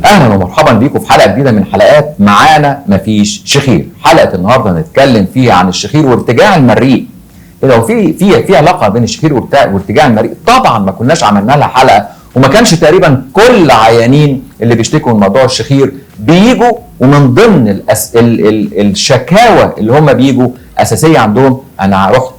اهلا ومرحبا بيكم في حلقه جديده من حلقات معانا مفيش شخير. حلقه النهارده هنتكلم فيها عن الشخير وارتجاع المريء. لو في علاقه بين الشخير وارتجاع المريء، طبعا ما كناش عملنا لها حلقه، وما كانش تقريبا كل عيانين اللي بيشتكوا من موضوع الشخير بيجوا، ومن ضمن الشكاوى اللي هم بيجوا اساسيه عندهم انا رحت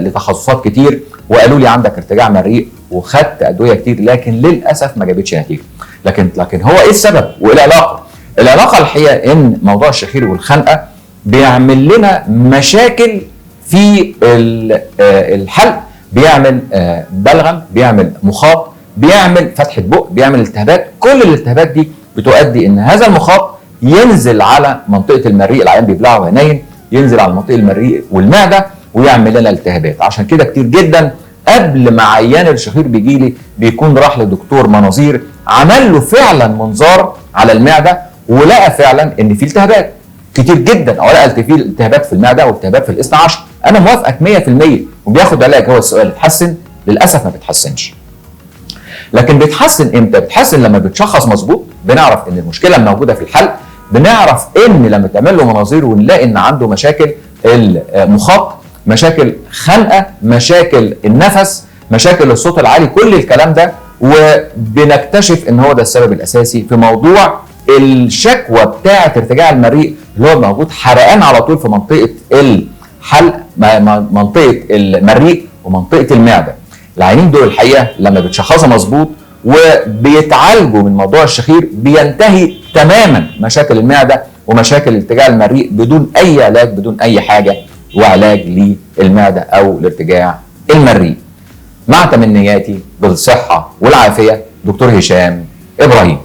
لتخصصات كتير وقالوا لي عندك ارتجاع مريء وخدت ادويه كتير، لكن للاسف ما جابتش نتيجه. لكن هو ايه السبب وايه العلاقه؟ العلاقه الحقيقه ان موضوع الشخير والخنقه بيعمل لنا مشاكل في الحلق، بيعمل بلغم، بيعمل مخاط، بيعمل فتحه بق، بيعمل التهابات. كل الالتهابات دي بتؤدي ان هذا المخاط ينزل على منطقه المريء، العيان بيبلعه وهو نايم، ينزل على منطقه المريء والمعده ويعمل لنا التهابات. عشان كده كتير جدا قبل ما عيان الشخير بيجي لي بيكون راح لدكتور مناظير، عمل له فعلا منظار على المعده ولقى فعلا ان في التهابات كتير جدا، او لقى في التهابات في المعده والتهابات في الاثنى عشر. انا موافقك 100% وبياخد علاج. هو السؤال اتحسن؟ للاسف ما بتحسنش. لكن بتحسن امتى؟ بتحسن لما بتشخص مظبوط، بنعرف ان المشكله موجوده في الحلق، بنعرف ان لما تعمل له مناظير ونلاقي ان عنده مشاكل المخاط، مشاكل خنقه، مشاكل النفس، مشاكل الصوت العالي، كل الكلام ده، وبنكتشف ان هو ده السبب الاساسي في موضوع الشكوى بتاعه ارتجاع المريء، اللي هو موجود حرقان على طول في منطقه الحلق، منطقه المريء ومنطقه المعده. العيانين دول الحقيقه لما بتشخصوا مظبوط وبيتعالجوا من موضوع الشخير بينتهي تماما مشاكل المعده ومشاكل ارتجاع المريء بدون اي علاج، بدون اي حاجه، وعلاج للمعده او لارتجاع المريء. مع تمنياتي بالصحه والعافيه، دكتور هشام ابراهيم.